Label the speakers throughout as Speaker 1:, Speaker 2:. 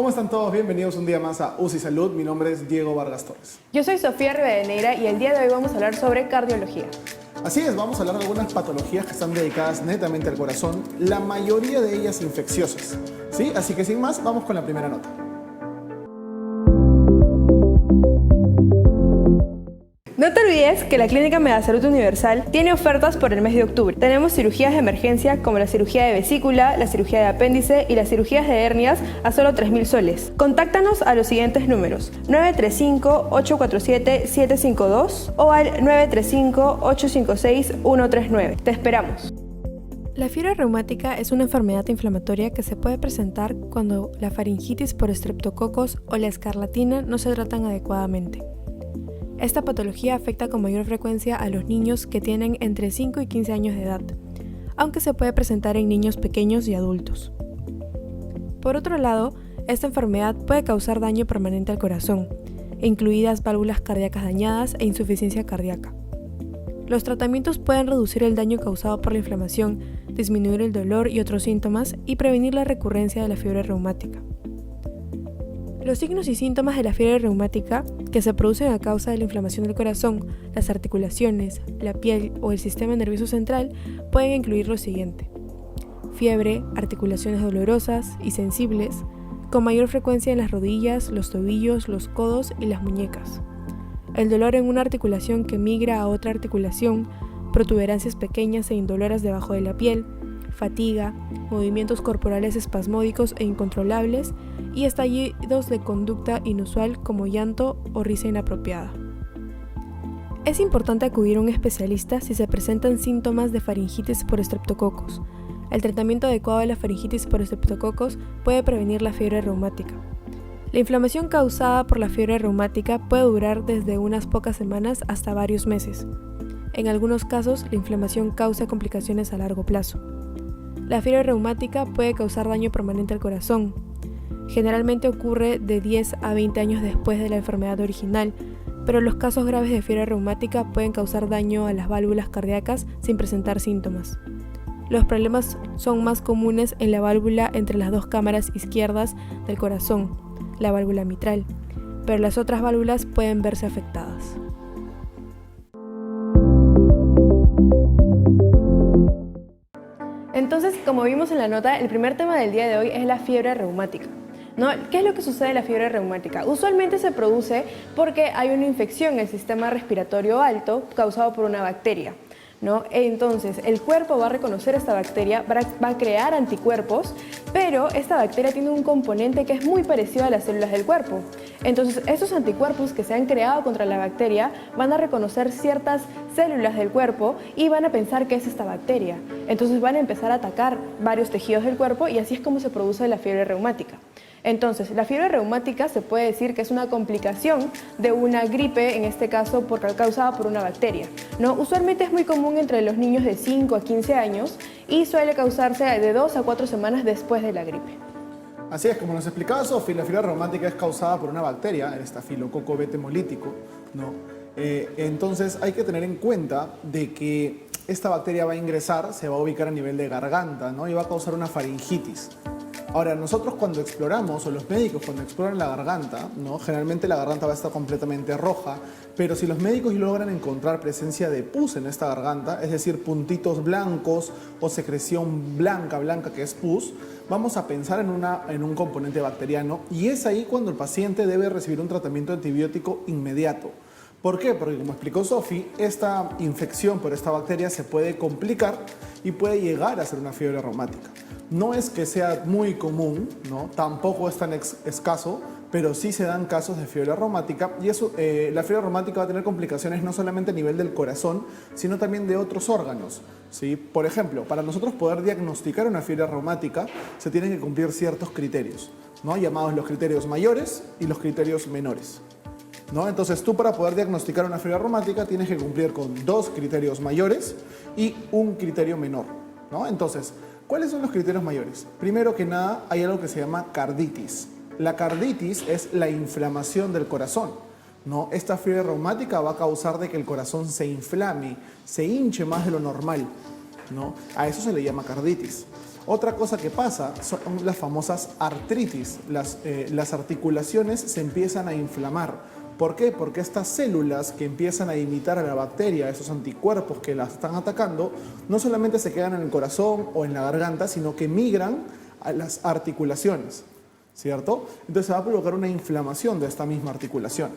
Speaker 1: ¿Cómo están todos? Bienvenidos un día más a UCI Salud. Mi nombre es Diego Vargas Torres.
Speaker 2: Yo soy Sofía Rivadeneira y el día de hoy vamos a hablar sobre cardiología.
Speaker 1: Así es, vamos a hablar de algunas patologías que están dedicadas netamente al corazón, la mayoría de ellas infecciosas. ¿Sí? Así que sin más, vamos con la primera nota.
Speaker 2: No te olvides que la Clínica Megasalud Universal tiene ofertas por el mes de octubre. Tenemos cirugías de emergencia como la cirugía de vesícula, la cirugía de apéndice y las cirugías de hernias a solo 3.000 soles. Contáctanos a los siguientes números: 935-847-752 o al 935-856-139. Te esperamos. La fiebre reumática es una enfermedad inflamatoria que se puede presentar cuando la faringitis por estreptococos o la escarlatina no se tratan adecuadamente. Esta patología afecta con mayor frecuencia a los niños que tienen entre 5 y 15 años de edad, aunque se puede presentar en niños pequeños y adultos. Por otro lado, esta enfermedad puede causar daño permanente al corazón, incluidas válvulas cardíacas dañadas e insuficiencia cardíaca. Los tratamientos pueden reducir el daño causado por la inflamación, disminuir el dolor y otros síntomas y prevenir la recurrencia de la fiebre reumática. Los signos y síntomas de la fiebre reumática, que se producen a causa de la inflamación del corazón, las articulaciones, la piel o el sistema nervioso central, pueden incluir lo siguiente: fiebre, articulaciones dolorosas y sensibles, con mayor frecuencia en las rodillas, los tobillos, los codos y las muñecas. El dolor en una articulación que migra a otra articulación, protuberancias pequeñas e indoloras debajo de la piel, fatiga, movimientos corporales espasmódicos e incontrolables y estallidos de conducta inusual como llanto o risa inapropiada. Es importante acudir a un especialista si se presentan síntomas de faringitis por estreptococos. El tratamiento adecuado de la faringitis por estreptococos puede prevenir la fiebre reumática. La inflamación causada por la fiebre reumática puede durar desde unas pocas semanas hasta varios meses. En algunos casos, la inflamación causa complicaciones a largo plazo. La fiebre reumática puede causar daño permanente al corazón. Generalmente ocurre de 10 a 20 años después de la enfermedad original, pero los casos graves de fiebre reumática pueden causar daño a las válvulas cardíacas sin presentar síntomas. Los problemas son más comunes en la válvula entre las dos cámaras izquierdas del corazón, la válvula mitral, pero las otras válvulas pueden verse afectadas. Entonces, como vimos en la nota, el primer tema del día de hoy es la fiebre reumática, ¿no? ¿Qué es lo que sucede en la fiebre reumática? Usualmente se produce porque hay una infección en el sistema respiratorio alto causado por una bacteria, ¿no? Entonces, el cuerpo va a reconocer esta bacteria, va a crear anticuerpos, pero esta bacteria tiene un componente que es muy parecido a las células del cuerpo. Entonces, esos anticuerpos que se han creado contra la bacteria van a reconocer ciertas células del cuerpo y van a pensar que es esta bacteria. Entonces, van a empezar a atacar varios tejidos del cuerpo y así es como se produce la fiebre reumática. Entonces, la fiebre reumática se puede decir que es una complicación de una gripe, en este caso causada por una bacteria, ¿no? Usualmente es muy común entre los niños de 5 a 15 años y suele causarse de 2 a 4 semanas después de la gripe.
Speaker 1: Así es, como nos explicaba Sofía, la fiebre reumática es causada por una bacteria, el estafilococo beta hemolítico, ¿no? Entonces hay que tener en cuenta de que esta bacteria va a ingresar, se va a ubicar a nivel de garganta, ¿no? Y va a causar una faringitis. Ahora, nosotros cuando exploramos, o los médicos cuando exploran la garganta, ¿no? Generalmente la garganta va a estar completamente roja, pero si los médicos logran encontrar presencia de pus en esta garganta, es decir, puntitos blancos o secreción blanca que es pus, vamos a pensar en un componente bacteriano y es ahí cuando el paciente debe recibir un tratamiento antibiótico inmediato. ¿Por qué? Porque como explicó Sofi, esta infección por esta bacteria se puede complicar y puede llegar a ser una fiebre reumática. No es que sea muy común, ¿no? Tampoco es tan escaso, pero sí se dan casos de fiebre reumática y eso, la fiebre reumática va a tener complicaciones no solamente a nivel del corazón, sino también de otros órganos, ¿sí? Por ejemplo, para nosotros poder diagnosticar una fiebre reumática se tienen que cumplir ciertos criterios, ¿no? Llamados los criterios mayores y los criterios menores, ¿no? Entonces tú para poder diagnosticar una fiebre reumática tienes que cumplir con 2 criterios mayores y un criterio menor, ¿no? Entonces, ¿cuáles son los criterios mayores? Primero que nada, hay algo que se llama carditis. La carditis es la inflamación del corazón, ¿no? Esta fiebre reumática va a causar de que el corazón se inflame, se hinche más de lo normal, ¿no? A eso se le llama carditis. Otra cosa que pasa son las famosas artritis. Las articulaciones se empiezan a inflamar. ¿Por qué? Porque estas células que empiezan a imitar a la bacteria, esos anticuerpos que las están atacando, no solamente se quedan en el corazón o en la garganta, sino que migran a las articulaciones, ¿cierto? Entonces se va a provocar una inflamación de esta misma articulación,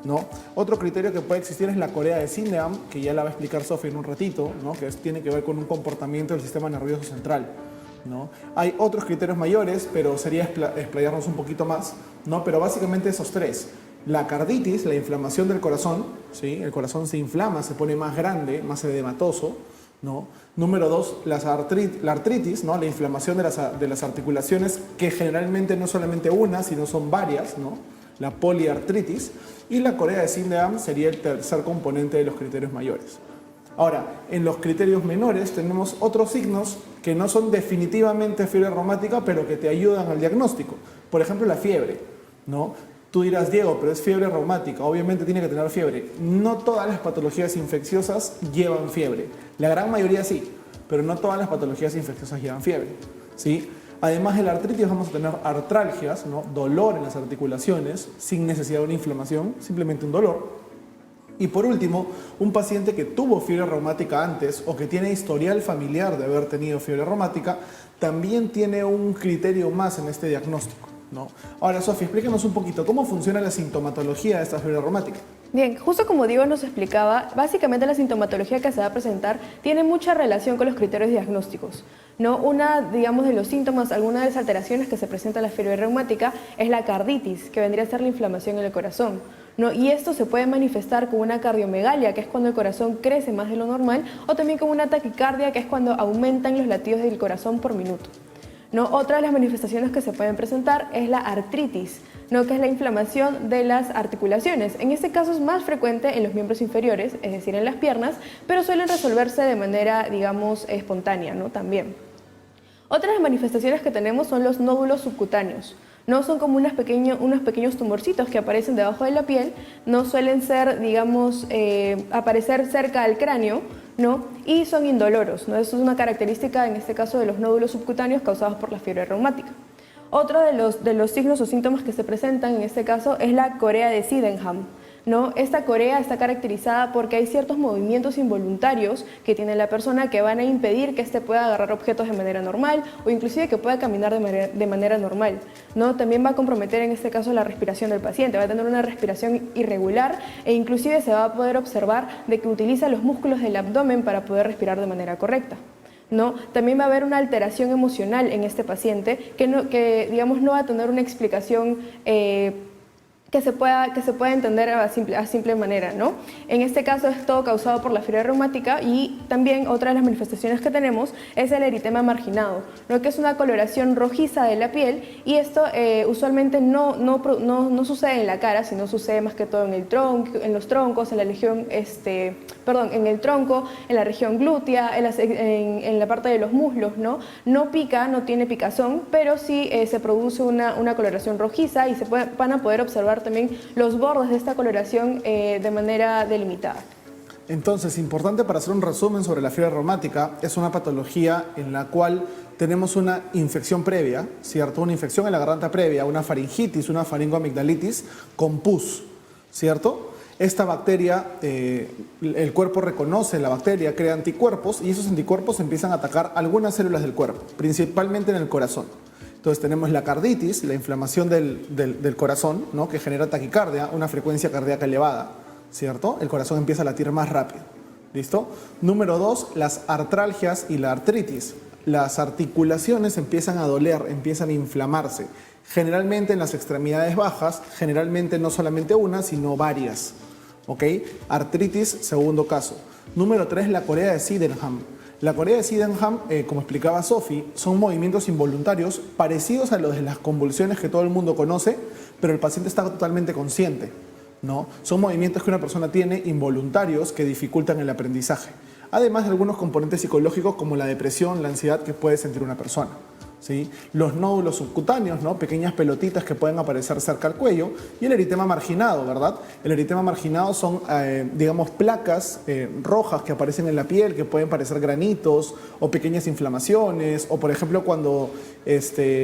Speaker 1: ¿no? Otro criterio que puede existir es la corea de Sydenham, que ya la va a explicar Sofía en un ratito, ¿no? Que tiene que ver con un comportamiento del sistema nervioso central, ¿no? Hay otros criterios mayores, pero sería explayarnos un poquito más, ¿no? Pero básicamente esos tres. La carditis, la inflamación del corazón, ¿sí? El corazón se inflama, se pone más grande, más edematoso, ¿no? Número 2, la artritis, ¿no? La inflamación de las articulaciones, que generalmente no solamente una, sino son varias, ¿no? La poliartritis. Y la corea de Sydenham sería el tercer componente de los criterios mayores. Ahora, en los criterios menores tenemos otros signos que no son definitivamente fiebre reumática, pero que te ayudan al diagnóstico. Por ejemplo, la fiebre, ¿no? Tú dirás, Diego, pero es fiebre reumática, obviamente tiene que tener fiebre. No todas las patologías infecciosas llevan fiebre. La gran mayoría sí, pero no todas las patologías infecciosas llevan fiebre, ¿sí? Además de la artritis vamos a tener artralgias, ¿no? Dolor en las articulaciones, sin necesidad de una inflamación, simplemente un dolor. Y por último, un paciente que tuvo fiebre reumática antes o que tiene historial familiar de haber tenido fiebre reumática, también tiene un criterio más en este diagnóstico, ¿no? Ahora, Sofía, explícanos un poquito cómo funciona la sintomatología de esta fiebre reumática.
Speaker 2: Bien, justo como Diego nos explicaba, básicamente la sintomatología que se va a presentar tiene mucha relación con los criterios diagnósticos, ¿no? Una, digamos, de los síntomas, alguna de las alteraciones que se presenta en la fiebre reumática es la carditis, que vendría a ser la inflamación en el corazón, ¿no? Y esto se puede manifestar con una cardiomegalia, que es cuando el corazón crece más de lo normal, o también con una taquicardia, que es cuando aumentan los latidos del corazón por minuto, ¿no? Otra de las manifestaciones que se pueden presentar es la artritis, ¿no? Que es la inflamación de las articulaciones. En este caso es más frecuente en los miembros inferiores, es decir, en las piernas, pero suelen resolverse de manera, digamos, espontánea, ¿no? También. Otras manifestaciones que tenemos son los nódulos subcutáneos. No son como unos pequeños tumorcitos que aparecen debajo de la piel, no suelen ser, digamos, aparecer cerca del cráneo, ¿no? Y son indoloros, ¿no? Eso es una característica, en este caso, de los nódulos subcutáneos causados por la fiebre reumática. Otro de los signos o síntomas que se presentan en este caso es la corea de Sydenham, ¿no? Esta corea está caracterizada porque hay ciertos movimientos involuntarios que tiene la persona que van a impedir que éste pueda agarrar objetos de manera normal o inclusive que pueda caminar de manera normal, ¿no? También va a comprometer en este caso la respiración del paciente, va a tener una respiración irregular e inclusive se va a poder observar de que utiliza los músculos del abdomen para poder respirar de manera correcta, ¿no? También va a haber una alteración emocional en este paciente que digamos, no va a tener una explicación que se pueda entender a simple manera, ¿no? En este caso es todo causado por la fiebre reumática y también otra de las manifestaciones que tenemos es el eritema marginado, ¿no? Que es una coloración rojiza de la piel y esto usualmente no sucede en la cara, sino sucede más que todo en los troncos, en la región, en el tronco, en la región glútea, en la parte de los muslos, ¿no? No pica, no tiene picazón, pero sí se produce una coloración rojiza y van a poder observar también los bordes de esta coloración de manera delimitada.
Speaker 1: Entonces, importante para hacer un resumen sobre la fiebre reumática, es una patología en la cual tenemos una infección previa, ¿cierto? Una infección en la garganta previa, una faringitis, una faringoamigdalitis con pus, ¿cierto? Esta bacteria, el cuerpo reconoce la bacteria, crea anticuerpos y esos anticuerpos empiezan a atacar algunas células del cuerpo, principalmente en el corazón. Entonces tenemos la carditis, la inflamación del corazón, ¿no? Que genera taquicardia, una frecuencia cardíaca elevada, ¿cierto? El corazón empieza a latir más rápido, ¿listo? Número 2, las artralgias y la artritis. Las articulaciones empiezan a doler, empiezan a inflamarse, generalmente en las extremidades bajas, generalmente no solamente una, sino varias, ¿ok? Artritis, segundo caso. Número 3, la corea de Sydenham. La corea de Sydenham, como explicaba Sophie, son movimientos involuntarios parecidos a los de las convulsiones que todo el mundo conoce, pero el paciente está totalmente consciente, ¿no? Son movimientos que una persona tiene involuntarios que dificultan el aprendizaje, además de algunos componentes psicológicos como la depresión, la ansiedad que puede sentir una persona, ¿sí? Los nódulos subcutáneos, ¿no? Pequeñas pelotitas que pueden aparecer cerca del cuello, y el eritema marginado, ¿verdad? El eritema marginado son, digamos, placas rojas que aparecen en la piel, que pueden parecer granitos o pequeñas inflamaciones, o por ejemplo cuando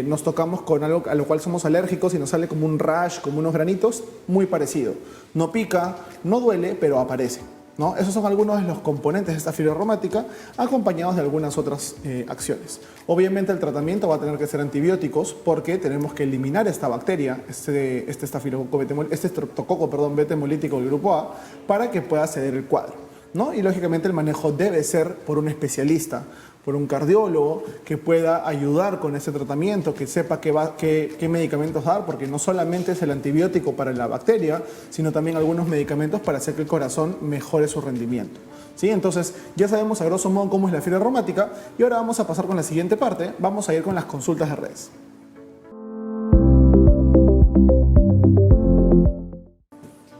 Speaker 1: nos tocamos con algo a lo cual somos alérgicos y nos sale como un rash, como unos granitos, muy parecido. No pica, no duele, pero aparece, ¿no? Esos son algunos de los componentes de esta fiebre reumática, acompañados de algunas otras acciones. Obviamente el tratamiento va a tener que ser antibióticos porque tenemos que eliminar esta bacteria, este estreptococo, beta hemolítico del grupo A, para que pueda ceder el cuadro, ¿no? Y lógicamente el manejo debe ser por un especialista, por un cardiólogo que pueda ayudar con ese tratamiento, que sepa qué medicamentos dar, porque no solamente es el antibiótico para la bacteria, sino también algunos medicamentos para hacer que el corazón mejore su rendimiento, ¿sí? Entonces ya sabemos a grosso modo cómo es la fiebre reumática y ahora vamos a pasar con la siguiente parte, vamos a ir con las consultas de redes.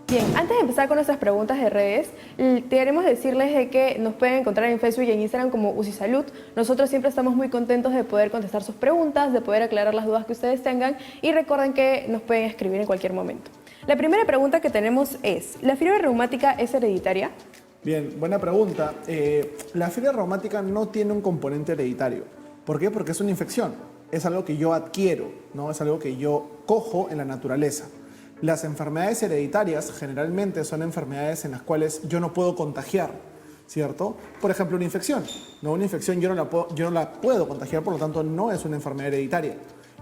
Speaker 2: Bien, antes de empezar con nuestras preguntas de redes, queremos decirles de que nos pueden encontrar en Facebook y en Instagram como UCI Salud. Nosotros siempre estamos muy contentos de poder contestar sus preguntas, de poder aclarar las dudas que ustedes tengan, y recuerden que nos pueden escribir en cualquier momento. La primera pregunta que tenemos es, ¿la fiebre reumática es hereditaria?
Speaker 1: Bien, buena pregunta. La fiebre reumática no tiene un componente hereditario. ¿Por qué? Porque es una infección. Es algo que yo adquiero, ¿no? Es algo que yo cojo en la naturaleza. Las enfermedades hereditarias generalmente son enfermedades en las cuales yo no puedo contagiar, ¿cierto? Por ejemplo, una infección. ¿No? Una infección yo no la puedo contagiar, por lo tanto no es una enfermedad hereditaria.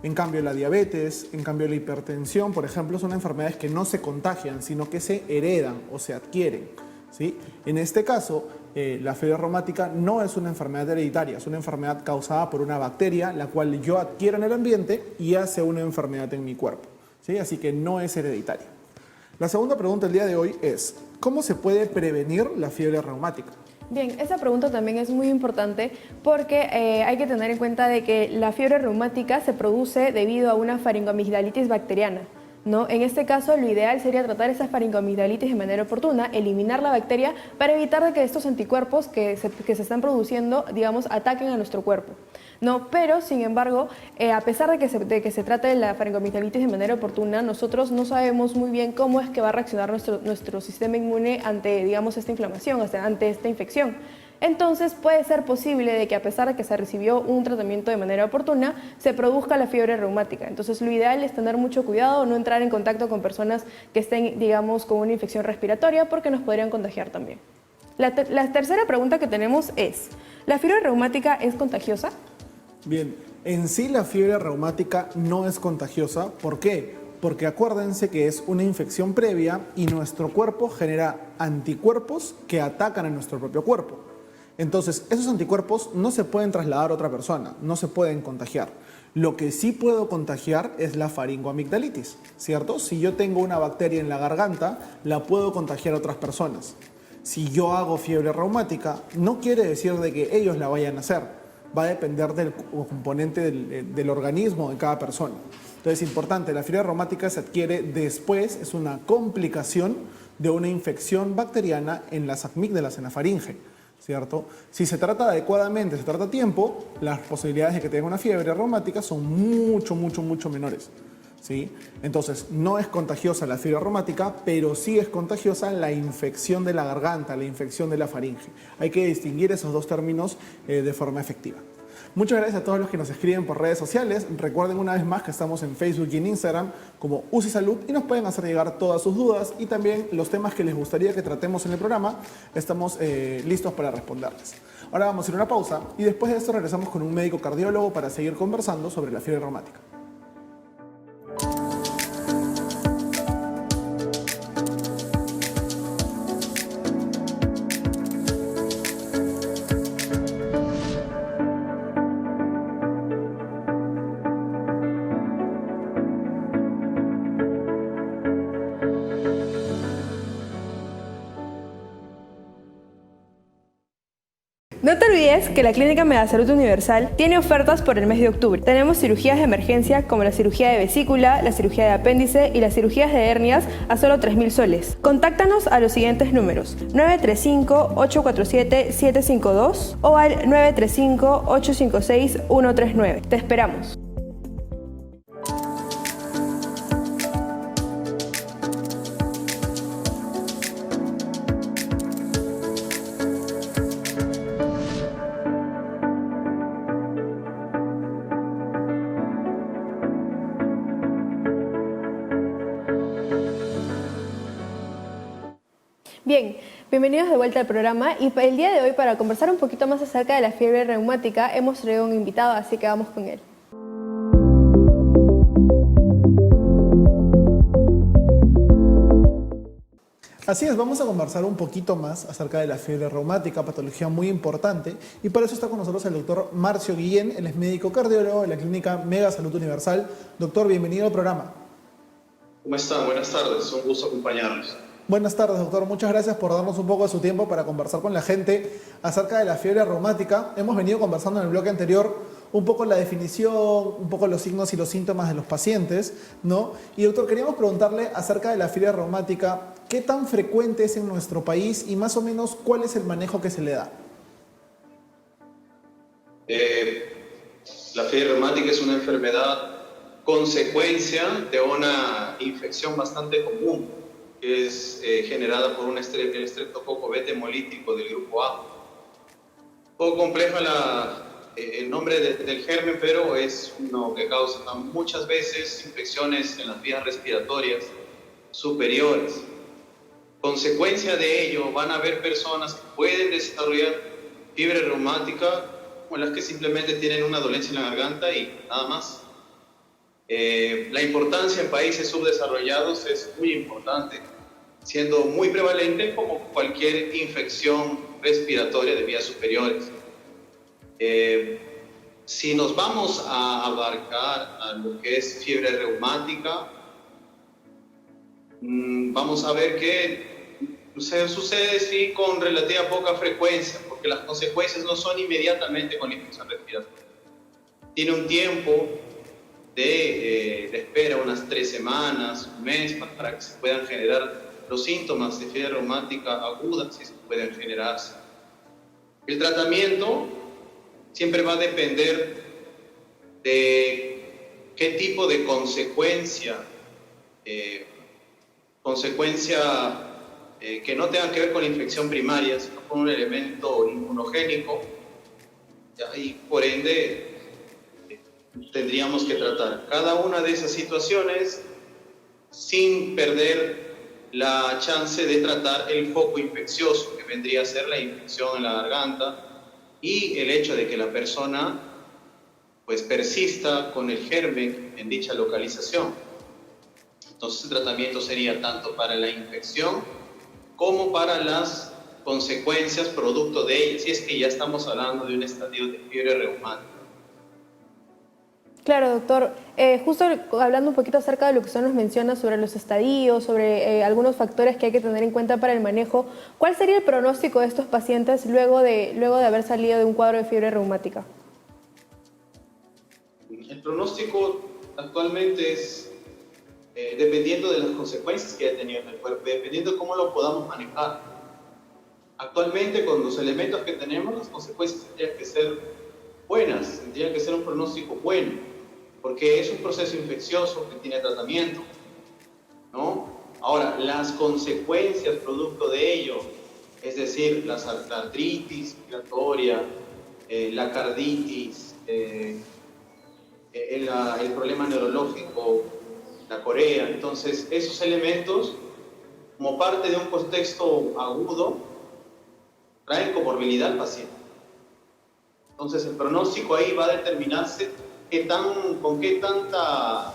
Speaker 1: En cambio, la diabetes, en cambio la hipertensión, por ejemplo, son enfermedades que no se contagian, sino que se heredan o se adquieren, ¿sí? En este caso, la fiebre reumática no es una enfermedad hereditaria, es una enfermedad causada por una bacteria, la cual yo adquiero en el ambiente y hace una enfermedad en mi cuerpo, ¿sí? Así que no es hereditaria. La segunda pregunta del día de hoy es, ¿cómo se puede prevenir la fiebre reumática?
Speaker 2: Bien, esa pregunta también es muy importante porque hay que tener en cuenta de que la fiebre reumática se produce debido a una faringoamigdalitis bacteriana, ¿no? En este caso, lo ideal sería tratar esa faringoamigdalitis de manera oportuna, eliminar la bacteria para evitar de que estos anticuerpos que se están produciendo, digamos, ataquen a nuestro cuerpo, ¿no? Pero, sin embargo, a pesar de que se trate de la faringoamigdalitis de manera oportuna, nosotros no sabemos muy bien cómo es que va a reaccionar nuestro sistema inmune ante, digamos, esta inflamación, ante esta infección. Entonces puede ser posible de que a pesar de que se recibió un tratamiento de manera oportuna, se produzca la fiebre reumática. Entonces lo ideal es tener mucho cuidado, no entrar en contacto con personas que estén, digamos, con una infección respiratoria porque nos podrían contagiar también. La tercera pregunta que tenemos es, ¿la fiebre reumática es contagiosa?
Speaker 1: Bien, en sí la fiebre reumática no es contagiosa. ¿Por qué? Porque acuérdense que es una infección previa y nuestro cuerpo genera anticuerpos que atacan a nuestro propio cuerpo. Entonces, esos anticuerpos no se pueden trasladar a otra persona, no se pueden contagiar. Lo que sí puedo contagiar es la faringoamigdalitis, ¿cierto? Si yo tengo una bacteria en la garganta, la puedo contagiar a otras personas. Si yo hago fiebre reumática, no quiere decir de que ellos la vayan a hacer. Va a depender del componente del organismo de cada persona. Entonces, es importante, la fiebre reumática se adquiere después, es una complicación de una infección bacteriana en las amígdalas, en la faringe, ¿cierto? Si se trata adecuadamente, se trata a tiempo, las posibilidades de que tenga una fiebre reumática son mucho menores, ¿sí? Entonces, no es contagiosa la fiebre reumática, pero sí es contagiosa la infección de la garganta, la infección de la faringe. Hay que distinguir esos dos términos de forma efectiva. Muchas gracias a todos los que nos escriben por redes sociales. Recuerden una vez más que estamos en Facebook y en Instagram como UCI Salud y nos pueden hacer llegar todas sus dudas y también los temas que les gustaría que tratemos en el programa. Estamos listos para responderles. Ahora vamos a ir a una pausa y después de esto regresamos con un médico cardiólogo para seguir conversando sobre la fiebre reumática.
Speaker 2: No te olvides que la Clínica Megasalud Universal tiene ofertas por el mes de octubre. Tenemos cirugías de emergencia como la cirugía de vesícula, la cirugía de apéndice y las cirugías de hernias a solo 3.000 soles. Contáctanos a los siguientes números: 935-847-752 o al 935-856-139. Te esperamos. Bien, bienvenidos de vuelta al programa y el día de hoy, para conversar un poquito más acerca de la fiebre reumática, hemos traído un invitado, así que vamos con él.
Speaker 1: Así es, vamos a conversar un poquito más acerca de la fiebre reumática, patología muy importante, y para eso está con nosotros el doctor Marcio Guillén. Él es médico cardiólogo de la Clínica Megasalud Universal. Doctor, bienvenido al programa.
Speaker 3: ¿Cómo están? Buenas tardes, un gusto acompañarlos.
Speaker 1: Buenas tardes, doctor. Muchas gracias por darnos un poco de su tiempo para conversar con la gente acerca de la fiebre reumática. Hemos venido conversando en el bloque anterior un poco la definición, un poco los signos y los síntomas de los pacientes, ¿no? Y doctor, queríamos preguntarle acerca de la fiebre reumática, ¿qué tan frecuente es en nuestro país y más o menos cuál es el manejo que se le da?
Speaker 3: La fiebre reumática es una enfermedad consecuencia de una infección bastante común, que es generada por el estreptococo beta hemolítico del grupo A. Un poco compleja el nombre del germen, pero es uno que causa muchas veces infecciones en las vías respiratorias superiores. Consecuencia de ello, van a haber personas que pueden desarrollar fiebre reumática, o las que simplemente tienen una dolencia en la garganta y nada más. La importancia en países subdesarrollados es muy importante, siendo muy prevalente como cualquier infección respiratoria de vías superiores. Si nos vamos a abarcar a lo que es fiebre reumática, vamos a ver que sucede sí con relativa poca frecuencia, porque las consecuencias no son inmediatamente con la infección respiratoria. Tiene un tiempo de espera, unas 3 semanas, un mes, para que se puedan generar los síntomas de fiebre reumática aguda, si se pueden generarse. El tratamiento siempre va a depender de qué tipo de consecuencia que no tenga que ver con la infección primaria, sino con un elemento inmunogénico, y por ende tendríamos que tratar cada una de esas situaciones sin perder la chance de tratar el foco infeccioso, que vendría a ser la infección en la garganta y el hecho de que la persona pues persista con el germen en dicha localización. Entonces el tratamiento sería tanto para la infección como para las consecuencias producto de ella, si es que ya estamos hablando de un estadio de fiebre reumática.
Speaker 2: Claro, doctor. Justo hablando un poquito acerca de lo que usted nos menciona sobre los estadios, sobre algunos factores que hay que tener en cuenta para el manejo, ¿cuál sería el pronóstico de estos pacientes luego de haber salido de un cuadro de fiebre reumática?
Speaker 3: El pronóstico actualmente es dependiendo de las consecuencias que haya tenido en el cuerpo, dependiendo de cómo lo podamos manejar. Actualmente, con los elementos que tenemos, las consecuencias tendrían que ser buenas, tendría que ser un pronóstico bueno, porque es un proceso infeccioso que tiene tratamiento, ¿no? Ahora, las consecuencias producto de ello, es decir, la artritis respiratoria, la carditis, el problema neurológico, la corea, entonces esos elementos, como parte de un contexto agudo, traen comorbilidad al paciente. Entonces el pronóstico ahí va a determinarse con qué tanta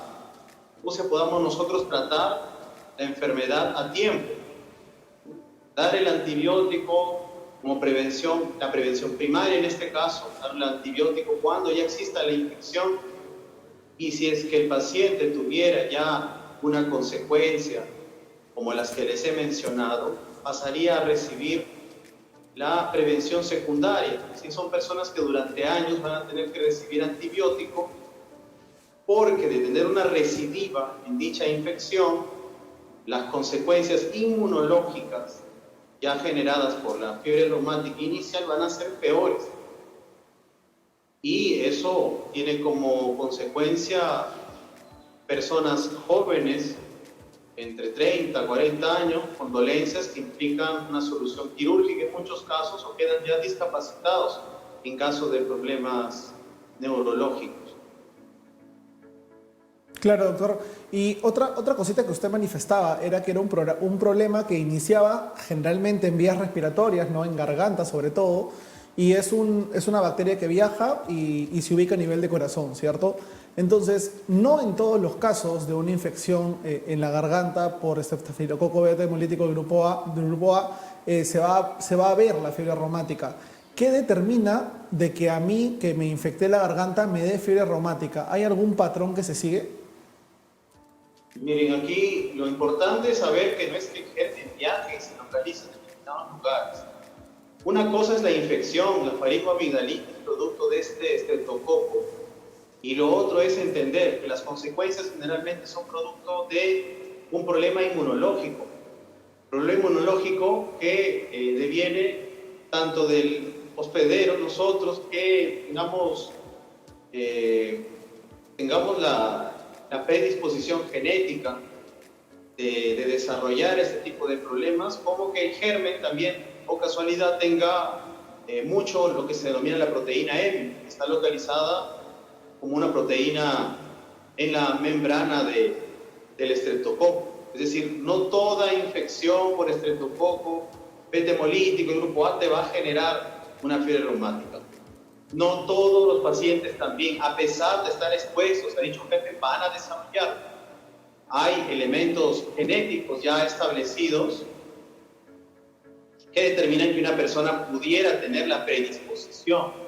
Speaker 3: podamos nosotros tratar la enfermedad a tiempo. Dar el antibiótico como prevención, la prevención primaria en este caso, dar el antibiótico cuando ya exista la infección, y si es que el paciente tuviera ya una consecuencia como las que les he mencionado, pasaría a recibir la prevención secundaria. Si son personas que durante años van a tener que recibir antibiótico porque de tener una recidiva en dicha infección, las consecuencias inmunológicas ya generadas por la fiebre reumática inicial van a ser peores. Y eso tiene como consecuencia personas jóvenes, entre 30 a 40 años, con dolencias que implican una solución quirúrgica en muchos casos, o quedan ya discapacitados en caso de problemas neurológicos.
Speaker 1: Claro, doctor. Y otra cosita que usted manifestaba era que era un problema que iniciaba generalmente en vías respiratorias, ¿no? En garganta sobre todo, y es una bacteria que viaja y se ubica a nivel de corazón, ¿cierto? Entonces, no en todos los casos de una infección en la garganta por estafilococo beta hemolítico del grupo A, se va a ver la fiebre reumática. ¿Qué determina de que a mí, que me infecté la garganta, me dé fiebre reumática? ¿Hay algún patrón que se sigue?
Speaker 3: Miren, aquí lo importante es saber que no es que el germen viaje y se localiza en determinados lugares. Una cosa es la infección, la faringoamigdalitis, producto de este estreptococo. Y lo otro es entender que las consecuencias generalmente son producto de un problema inmunológico. Problema inmunológico que deviene tanto del hospedero, nosotros, que tengamos la predisposición genética de desarrollar este tipo de problemas, como que el germen también, o casualidad, tenga mucho lo que se denomina la proteína M, que está localizada como una proteína en la membrana del estreptococo. Es decir, no toda infección por estreptococo beta hemolítico, el grupo A, te va a generar una fiebre reumática. No todos los pacientes también, a pesar de estar expuestos a dicho germen, van a desarrollar. Hay elementos genéticos ya establecidos que determinan que una persona pudiera tener la predisposición.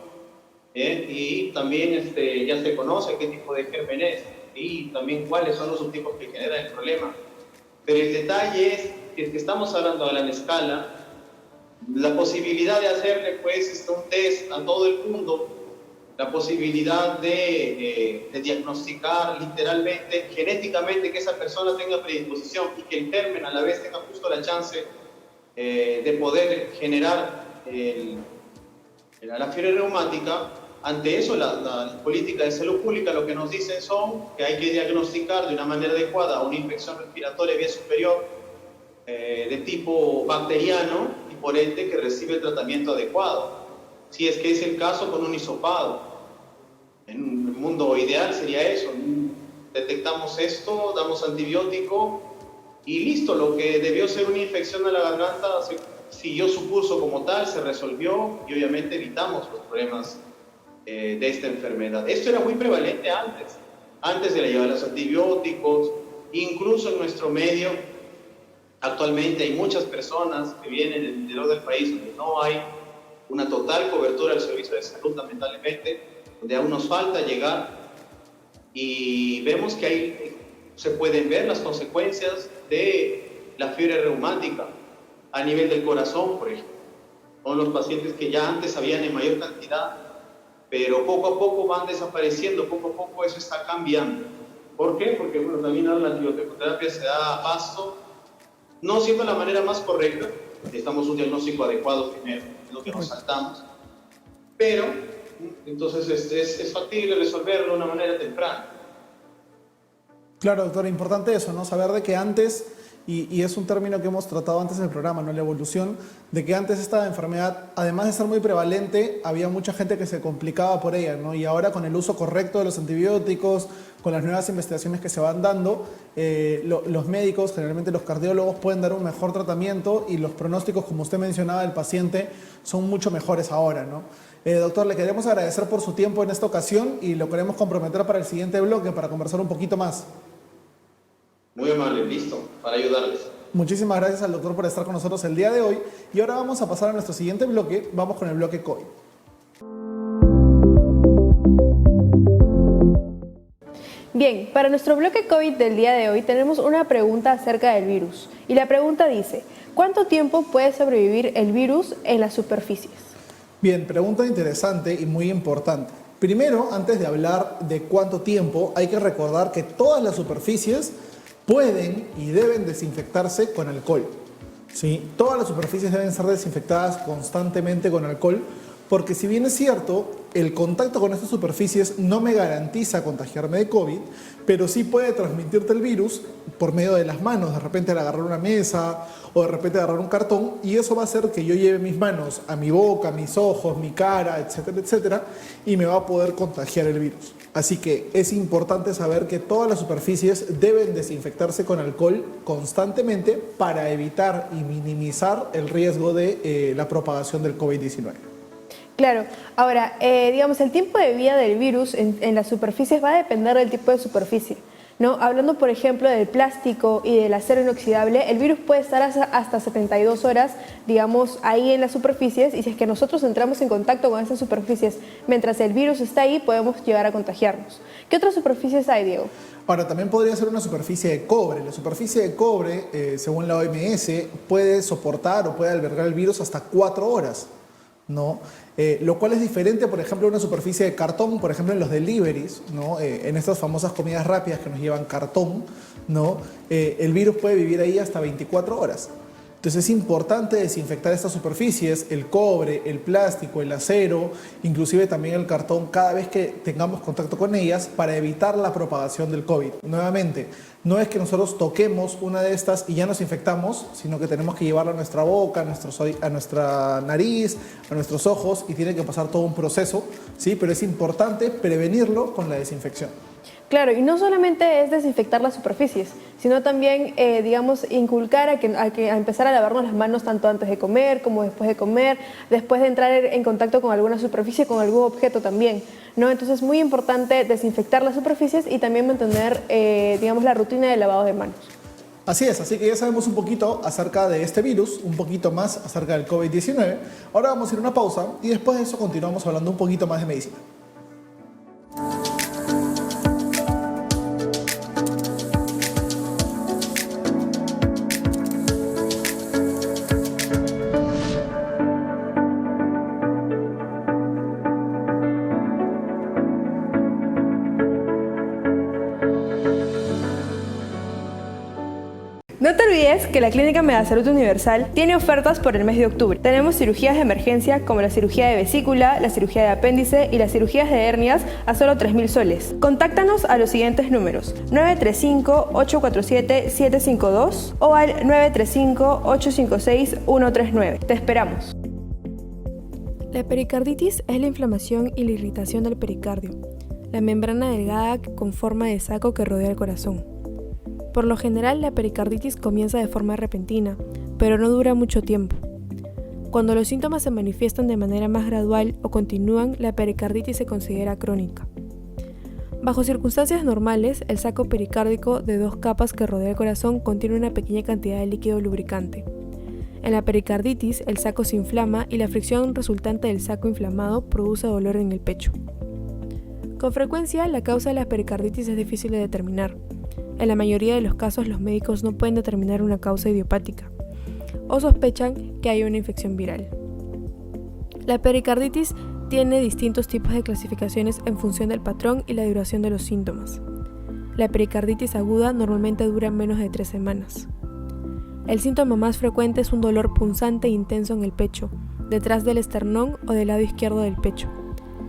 Speaker 3: Y también ya se conoce qué tipo de germen es y también cuáles son los subtipos que generan el problema. Pero el detalle es que estamos hablando a gran escala. La posibilidad de hacerle un test a todo el mundo, la posibilidad de diagnosticar literalmente, genéticamente, que esa persona tenga predisposición y que el germen a la vez tenga justo la chance de poder generar la fiebre reumática. Ante eso, la política de salud pública lo que nos dicen son que hay que diagnosticar de una manera adecuada una infección respiratoria vía superior de tipo bacteriano y por ende que recibe el tratamiento adecuado. Si es que es el caso, con un hisopado. En un mundo ideal sería eso. Detectamos esto, damos antibiótico y listo. Lo que debió ser una infección de la garganta siguió su curso como tal, se resolvió y obviamente evitamos los problemas de esta enfermedad. Esto era muy prevalente antes de la llegada de los antibióticos. Incluso en nuestro medio actualmente hay muchas personas que vienen del interior del país donde no hay una total cobertura del servicio de salud, lamentablemente, donde aún nos falta llegar, y vemos que ahí se pueden ver las consecuencias de la fiebre reumática a nivel del corazón, por ejemplo. Son los pacientes que ya antes habían en mayor cantidad, pero poco a poco van desapareciendo, poco a poco eso está cambiando. ¿Por qué? Porque también ahora la antibioterapia se da a pasto, no siendo la manera más correcta. Necesitamos un diagnóstico adecuado primero, es lo que nos saltamos, pero entonces es factible resolverlo de una manera temprana.
Speaker 1: Claro, doctor, importante eso, ¿no? Saber de que antes, y es un término que hemos tratado antes en el programa, ¿no? La evolución, de que antes esta enfermedad, además de ser muy prevalente, había mucha gente que se complicaba por ella, ¿no? Y ahora con el uso correcto de los antibióticos, con las nuevas investigaciones que se van dando, los médicos, generalmente los cardiólogos, pueden dar un mejor tratamiento y los pronósticos, como usted mencionaba, del paciente son mucho mejores ahora, ¿no? Doctor, le queremos agradecer por su tiempo en esta ocasión y lo queremos comprometer para el siguiente bloque para conversar un poquito más.
Speaker 3: Muy amable, listo, para ayudarles.
Speaker 1: Muchísimas gracias al doctor por estar con nosotros el día de hoy. Y ahora vamos a pasar a nuestro siguiente bloque. Vamos con el bloque COVID.
Speaker 2: Bien, para nuestro bloque COVID del día de hoy tenemos una pregunta acerca del virus. Y la pregunta dice: ¿Cuánto tiempo puede sobrevivir el virus en las superficies?
Speaker 1: Bien, pregunta interesante y muy importante. Primero, antes de hablar de cuánto tiempo, hay que recordar que todas las superficies pueden y deben desinfectarse con alcohol. ¿Sí? Todas las superficies deben ser desinfectadas constantemente con alcohol, porque si bien es cierto, el contacto con estas superficies no me garantiza contagiarme de COVID, pero sí puede transmitirte el virus por medio de las manos, de repente al agarrar una mesa o de repente agarrar un cartón, y eso va a hacer que yo lleve mis manos a mi boca, mis ojos, mi cara, etcétera, etcétera, y me va a poder contagiar el virus. Así que es importante saber que todas las superficies deben desinfectarse con alcohol constantemente para evitar y minimizar el riesgo de la propagación del COVID-19.
Speaker 2: Claro, ahora, digamos, el tiempo de vida del virus en las superficies va a depender del tipo de superficie, ¿no? Hablando, por ejemplo, del plástico y del acero inoxidable, el virus puede estar hasta 72 horas, digamos, ahí en las superficies, y si es que nosotros entramos en contacto con esas superficies mientras el virus está ahí, podemos llegar a contagiarnos. ¿Qué otras superficies hay, Diego?
Speaker 1: Ahora, también podría ser una superficie de cobre. La superficie de cobre, según la OMS, puede soportar o puede albergar el virus hasta 4 horas. ¿No? Lo cual es diferente, por ejemplo, a una superficie de cartón, por ejemplo, en los deliveries, ¿no? En estas famosas comidas rápidas que nos llevan cartón, ¿no? El virus puede vivir ahí hasta 24 horas. Entonces es importante desinfectar estas superficies, el cobre, el plástico, el acero, inclusive también el cartón, cada vez que tengamos contacto con ellas para evitar la propagación del COVID. Nuevamente, no es que nosotros toquemos una de estas y ya nos infectamos, sino que tenemos que llevarla a nuestra boca, a nuestra nariz, a nuestros ojos, y tiene que pasar todo un proceso, ¿sí? Pero es importante prevenirlo con la desinfección.
Speaker 2: Claro, y no solamente es desinfectar las superficies, sino también, digamos, inculcar a empezar a lavarnos las manos tanto antes de comer como después de comer, después de entrar en contacto con alguna superficie, con algún objeto también, ¿no? Entonces es muy importante desinfectar las superficies y también mantener, digamos, la rutina de lavado de manos.
Speaker 1: Así es, así que ya sabemos un poquito acerca de este virus, un poquito más acerca del COVID-19. Ahora vamos a ir a una pausa y después de eso continuamos hablando un poquito más de medicina.
Speaker 2: No te olvides que la Clínica Megasalud Universal tiene ofertas por el mes de octubre. Tenemos cirugías de emergencia como la cirugía de vesícula, la cirugía de apéndice y las cirugías de hernias a solo 3.000 soles. Contáctanos a los siguientes números: 935-847-752 o al 935-856-139. Te esperamos. La pericarditis es la inflamación y la irritación del pericardio, la membrana delgada con forma de saco que rodea el corazón. Por lo general, la pericarditis comienza de forma repentina, pero no dura mucho tiempo. Cuando los síntomas se manifiestan de manera más gradual o continúan, la pericarditis se considera crónica. Bajo circunstancias normales, el saco pericárdico de 2 capas que rodea el corazón contiene una pequeña cantidad de líquido lubricante. En la pericarditis, el saco se inflama y la fricción resultante del saco inflamado produce dolor en el pecho. Con frecuencia, la causa de la pericarditis es difícil de determinar. En la mayoría de los casos, los médicos no pueden determinar una causa idiopática o sospechan que hay una infección viral. La pericarditis tiene distintos tipos de clasificaciones en función del patrón y la duración de los síntomas. La pericarditis aguda normalmente dura menos de 3 semanas. El síntoma más frecuente es un dolor punzante e intenso en el pecho, detrás del esternón o del lado izquierdo del pecho.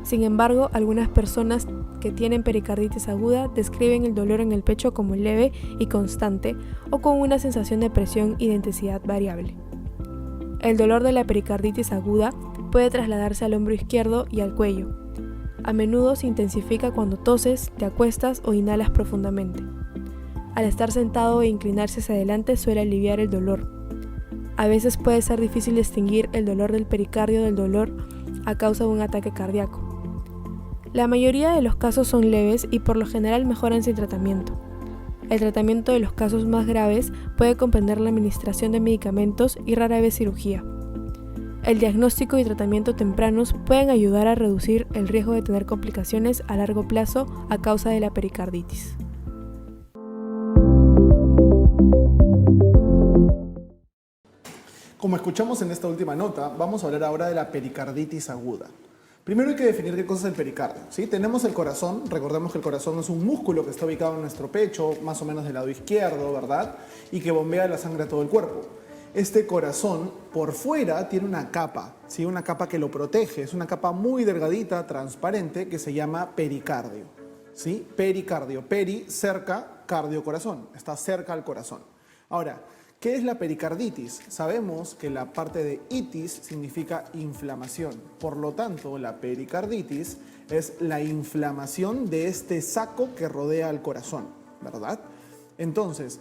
Speaker 2: Sin embargo, algunas personas que tienen pericarditis aguda describen el dolor en el pecho como leve y constante o con una sensación de presión y de intensidad variable. El dolor de la pericarditis aguda puede trasladarse al hombro izquierdo y al cuello. A menudo se intensifica cuando toses, te acuestas o inhalas profundamente. Al estar sentado e inclinarse hacia adelante suele aliviar el dolor. A veces puede ser difícil distinguir el dolor del pericardio del dolor a causa de un ataque cardíaco. La mayoría de los casos son leves y por lo general mejoran sin tratamiento. El tratamiento de los casos más graves puede comprender la administración de medicamentos y rara vez cirugía. El diagnóstico y tratamiento tempranos pueden ayudar a reducir el riesgo de tener complicaciones a largo plazo a causa de la pericarditis.
Speaker 1: Como escuchamos en esta última nota, vamos a hablar ahora de la pericarditis aguda. Primero hay que definir qué cosa es el pericardio, ¿sí? Tenemos el corazón, recordemos que el corazón es un músculo que está ubicado en nuestro pecho, más o menos del lado izquierdo, ¿verdad? Y que bombea la sangre a todo el cuerpo. Este corazón por fuera tiene una capa, ¿sí? Una capa que lo protege, es una capa muy delgadita, transparente, que se llama pericardio, ¿sí? Pericardio, peri, cerca, cardio, corazón, está cerca al corazón. Ahora, ¿qué es la pericarditis? Sabemos que la parte de itis significa inflamación. Por lo tanto, la pericarditis es la inflamación de este saco que rodea al corazón, ¿verdad? Entonces,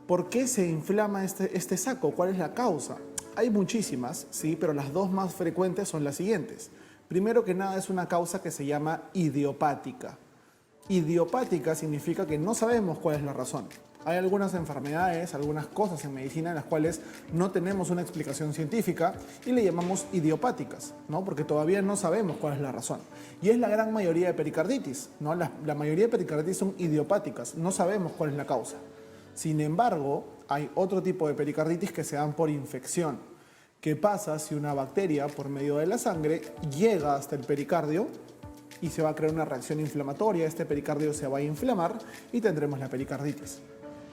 Speaker 1: ¿por qué se inflama este saco? ¿Cuál es la causa? Hay muchísimas, sí, pero las dos más frecuentes son las siguientes. Primero que nada es una causa que se llama idiopática. Idiopática significa que no sabemos cuál es la razón. Hay algunas enfermedades, algunas cosas en medicina en las cuales no tenemos una explicación científica y le llamamos idiopáticas, ¿no? Porque todavía no sabemos cuál es la razón. Y es la gran mayoría de pericarditis, ¿no? La mayoría de pericarditis son idiopáticas, no sabemos cuál es la causa. Sin embargo, hay otro tipo de pericarditis que se dan por infección. ¿Qué pasa si una bacteria por medio de la sangre llega hasta el pericardio y se va a crear una reacción inflamatoria? Este pericardio se va a inflamar y tendremos la pericarditis.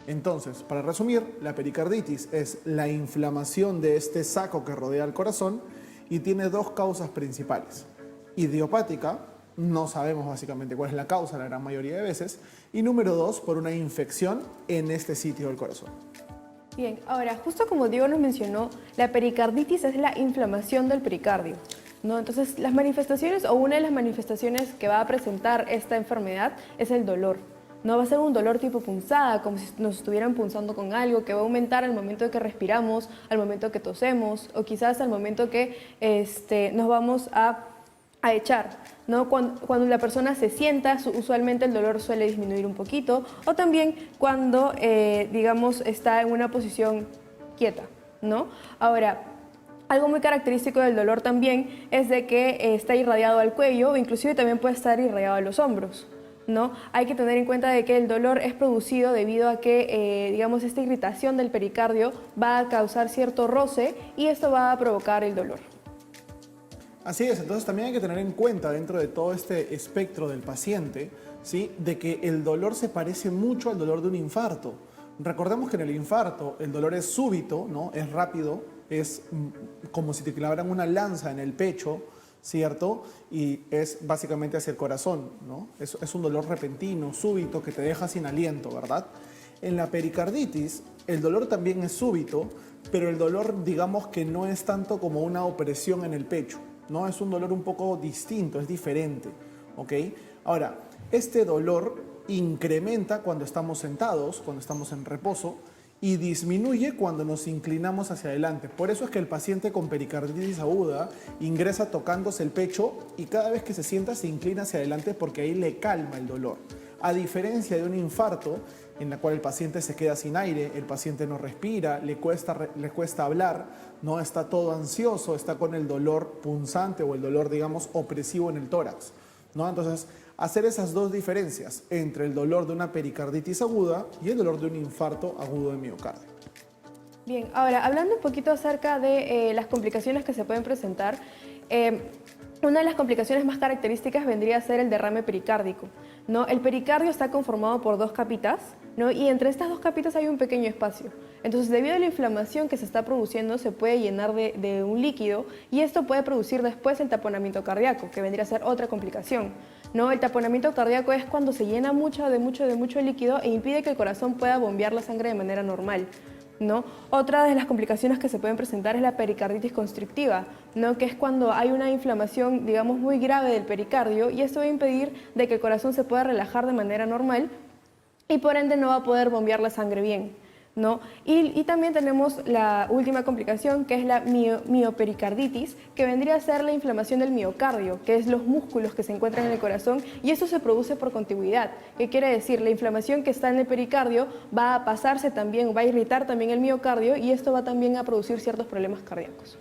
Speaker 1: Entonces, para resumir, la pericarditis es la inflamación de este saco que rodea el corazón y tiene dos causas principales. Idiopática, no sabemos básicamente cuál es la causa la gran mayoría de veces, y número dos, por una infección en este sitio del corazón.
Speaker 2: Bien, ahora, justo como Diego nos mencionó, la pericarditis es la inflamación del pericardio, ¿no? Entonces, las manifestaciones o una de las manifestaciones que va a presentar esta enfermedad es el dolor. No va a ser un dolor tipo punzada, como si nos estuvieran punzando con algo, que va a aumentar al momento de que respiramos, al momento que tosemos o quizás al momento que nos vamos a echar, ¿no? Cuando la persona se sienta, usualmente el dolor suele disminuir un poquito, o también cuando, digamos, está en una posición quieta, ¿no? Ahora, algo muy característico del dolor también es de que está irradiado al cuello o inclusive también puede estar irradiado a los hombros, ¿no? Hay que tener en cuenta de que el dolor es producido debido a que, digamos, esta irritación del pericardio va a causar cierto roce y esto va a provocar el dolor.
Speaker 1: Así es, entonces también hay que tener en cuenta dentro de todo este espectro del paciente, ¿sí? De que el dolor se parece mucho al dolor de un infarto. Recordemos que en el infarto el dolor es súbito, ¿no? Es rápido, es como si te clavaran una lanza en el pecho, ¿cierto? Y es básicamente hacia el corazón, ¿no? Es un dolor repentino, súbito, que te deja sin aliento, ¿verdad? En la pericarditis, el dolor también es súbito, pero el dolor, digamos que no es tanto como una opresión en el pecho, ¿no? Es un dolor un poco distinto, es diferente, ¿ok? Ahora, este dolor incrementa cuando estamos sentados, cuando estamos en reposo, y disminuye cuando nos inclinamos hacia adelante. Por eso es que el paciente con pericarditis aguda ingresa tocándose el pecho y cada vez que se sienta se inclina hacia adelante porque ahí le calma el dolor. A diferencia de un infarto en la cual el paciente se queda sin aire, el paciente no respira, le cuesta hablar, no está todo ansioso, está con el dolor punzante o el dolor, digamos, opresivo en el tórax, ¿no? Entonces, hacer esas dos diferencias entre el dolor de una pericarditis aguda y el dolor de un infarto agudo de miocardio.
Speaker 2: Bien, ahora hablando un poquito acerca de las complicaciones que se pueden presentar, una de las complicaciones más características vendría a ser el derrame pericárdico, ¿no? El pericardio está conformado por dos capitas, ¿no? Y entre estas dos capitas hay un pequeño espacio. Entonces, debido a la inflamación que se está produciendo, se puede llenar de un líquido y esto puede producir después el taponamiento cardíaco, que vendría a ser otra complicación, ¿no? El taponamiento cardíaco es cuando se llena mucho líquido e impide que el corazón pueda bombear la sangre de manera normal, ¿no? Otra de las complicaciones que se pueden presentar es la pericarditis constrictiva, ¿no? Que es cuando hay una inflamación, digamos, muy grave del pericardio y esto va a impedir de que el corazón se pueda relajar de manera normal y por ende no va a poder bombear la sangre bien, ¿no? Y también tenemos la última complicación, que es la miopericarditis, que vendría a ser la inflamación del miocardio, que es los músculos que se encuentran en el corazón, y esto se produce por contigüidad. ¿Qué quiere decir? La inflamación que está en el pericardio va a pasarse también, va a irritar también el miocardio, y esto va también a producir ciertos problemas cardíacos.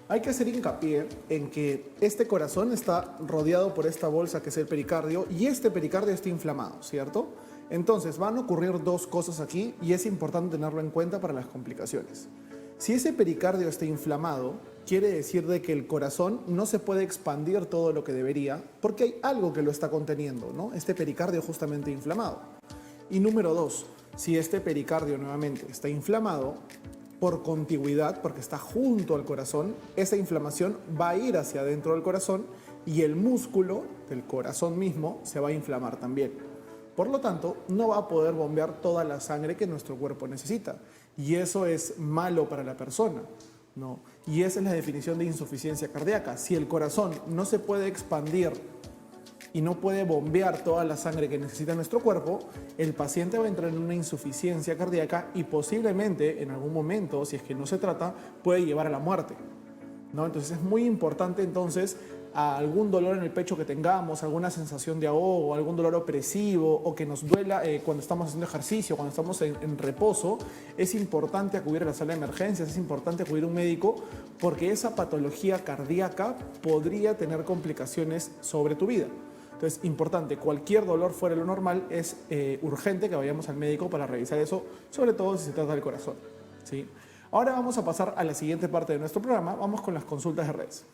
Speaker 1: Hay que hacer hincapié en que este corazón está rodeado por esta bolsa que es el pericardio, y este pericardio está inflamado, ¿cierto? Entonces van a ocurrir dos cosas aquí y es importante tenerlo en cuenta para las complicaciones. Si ese pericardio está inflamado, quiere decir de que el corazón no se puede expandir todo lo que debería porque hay algo que lo está conteniendo, ¿no? Este pericardio justamente inflamado. Y número 2, si este pericardio nuevamente está inflamado, por contigüidad, porque está junto al corazón, esa inflamación va a ir hacia adentro del corazón y el músculo del corazón mismo se va a inflamar también. Por lo tanto, no va a poder bombear toda la sangre que nuestro cuerpo necesita. Y eso es malo para la persona, ¿no? Y esa es la definición de insuficiencia cardíaca. Si el corazón no se puede expandir y no puede bombear toda la sangre que necesita nuestro cuerpo, el paciente va a entrar en una insuficiencia cardíaca y posiblemente en algún momento, si es que no se trata, puede llevar a la muerte, ¿no? Entonces es muy importante entonces a algún dolor en el pecho que tengamos, alguna sensación de ahogo, algún dolor opresivo o que nos duela cuando estamos haciendo ejercicio, cuando estamos en reposo, es importante acudir a la sala de emergencias, es importante acudir a un médico porque esa patología cardíaca podría tener complicaciones sobre tu vida. Entonces, importante, cualquier dolor fuera de lo normal es urgente que vayamos al médico para revisar eso, sobre todo si se trata del corazón, ¿sí? Ahora vamos a pasar a la siguiente parte de nuestro programa, vamos con las consultas de redes.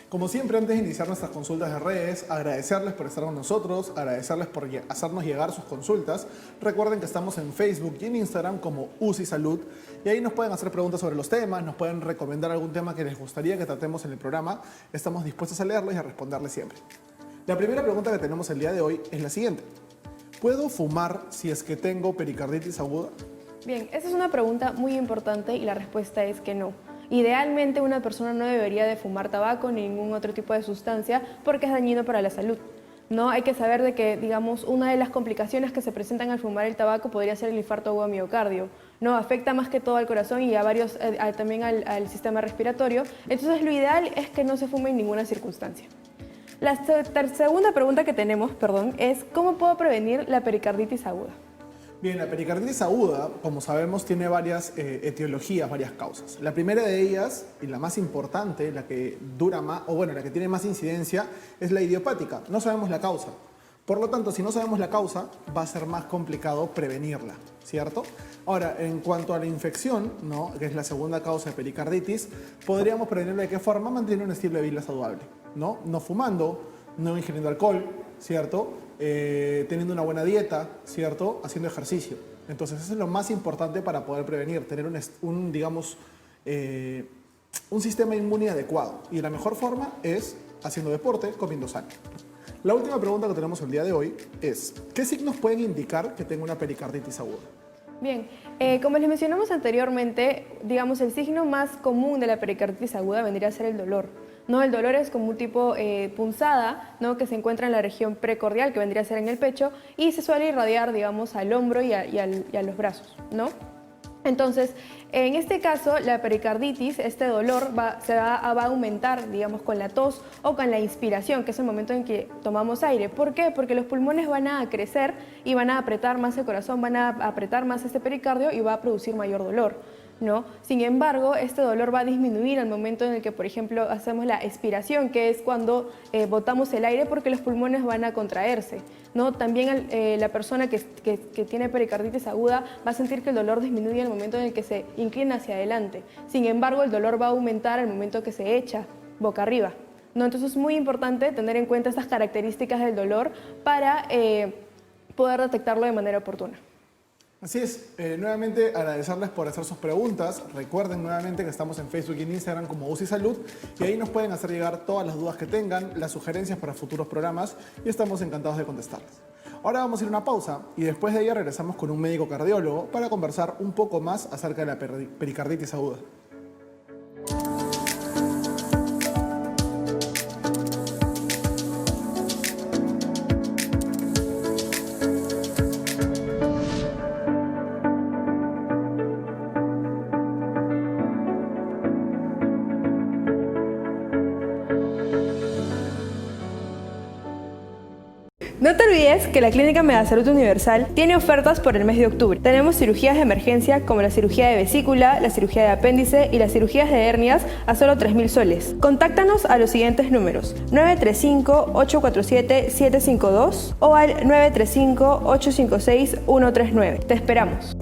Speaker 1: Como siempre, antes de iniciar nuestras consultas de redes, agradecerles por estar con nosotros, agradecerles por hacernos llegar sus consultas. Recuerden que estamos en Facebook y en Instagram como UCI Salud y ahí nos pueden hacer preguntas sobre los temas, nos pueden recomendar algún tema que les gustaría que tratemos en el programa. Estamos dispuestos a leerlos y a responderles siempre. La primera pregunta que tenemos el día de hoy es la siguiente. ¿Puedo fumar si es que tengo pericarditis aguda?
Speaker 2: Bien, esa es una pregunta muy importante y la respuesta es que no. Idealmente una persona no debería de fumar tabaco ni ningún otro tipo de sustancia porque es dañino para la salud, ¿no? Hay que saber de que, digamos, una de las complicaciones que se presentan al fumar el tabaco podría ser el infarto agudo miocardio, ¿no? Afecta más que todo al corazón y a varios, también al sistema respiratorio. Entonces lo ideal es que no se fume en ninguna circunstancia. La segunda pregunta que tenemos, es ¿cómo puedo prevenir la pericarditis aguda?
Speaker 1: Bien, la pericarditis aguda, como sabemos, tiene varias etiologías, varias causas. La primera de ellas, y la más importante, la que dura más, o bueno, la que tiene más incidencia, es la idiopática. No sabemos la causa. Por lo tanto, si no sabemos la causa, va a ser más complicado prevenirla, ¿cierto? Ahora, en cuanto a la infección, ¿no?, que es la segunda causa de pericarditis, podríamos prevenirla de qué forma, manteniendo un estilo de vida saludable, ¿no? No fumando, no ingiriendo alcohol, ¿cierto? Teniendo una buena dieta, ¿cierto? Haciendo ejercicio. Entonces eso es lo más importante para poder prevenir, tener un sistema inmune adecuado. Y la mejor forma es haciendo deporte, comiendo sano. La última pregunta que tenemos el día de hoy es, ¿qué signos pueden indicar que tengo una pericarditis aguda?
Speaker 2: Bien, como les mencionamos anteriormente, digamos, el signo más común de la pericarditis aguda vendría a ser el dolor, ¿no? El dolor es como un tipo punzada, ¿no?, que se encuentra en la región precordial, que vendría a ser en el pecho, y se suele irradiar, digamos, al hombro y a los brazos, ¿no? Entonces, en este caso, la pericarditis, este dolor va a aumentar, digamos, con la tos o con la inspiración, que es el momento en que tomamos aire. ¿Por qué? Porque los pulmones van a crecer y van a apretar más el corazón, van a apretar más este pericardio y va a producir mayor dolor, ¿no? Sin embargo, este dolor va a disminuir al momento en el que, por ejemplo, hacemos la expiración, que es cuando botamos el aire porque los pulmones van a contraerse, ¿no? También la persona que tiene pericarditis aguda va a sentir que el dolor disminuye al momento en el que se inclina hacia adelante. Sin embargo, el dolor va a aumentar al momento que se echa boca arriba, ¿no? Entonces es muy importante tener en cuenta estas características del dolor para poder detectarlo de manera oportuna.
Speaker 1: Así es, nuevamente agradecerles por hacer sus preguntas. Recuerden nuevamente que estamos en Facebook y en Instagram como UCI Salud y ahí nos pueden hacer llegar todas las dudas que tengan, las sugerencias para futuros programas y estamos encantados de contestarles. Ahora vamos a ir a una pausa y después de ella regresamos con un médico cardiólogo para conversar un poco más acerca de la pericarditis aguda.
Speaker 2: No te olvides que la Clínica Megasalud Universal tiene ofertas por el mes de octubre. Tenemos cirugías de emergencia como la cirugía de vesícula, la cirugía de apéndice y las cirugías de hernias a solo 3.000 soles. Contáctanos a los siguientes números: 935-847-752 o al 935-856-139. Te esperamos.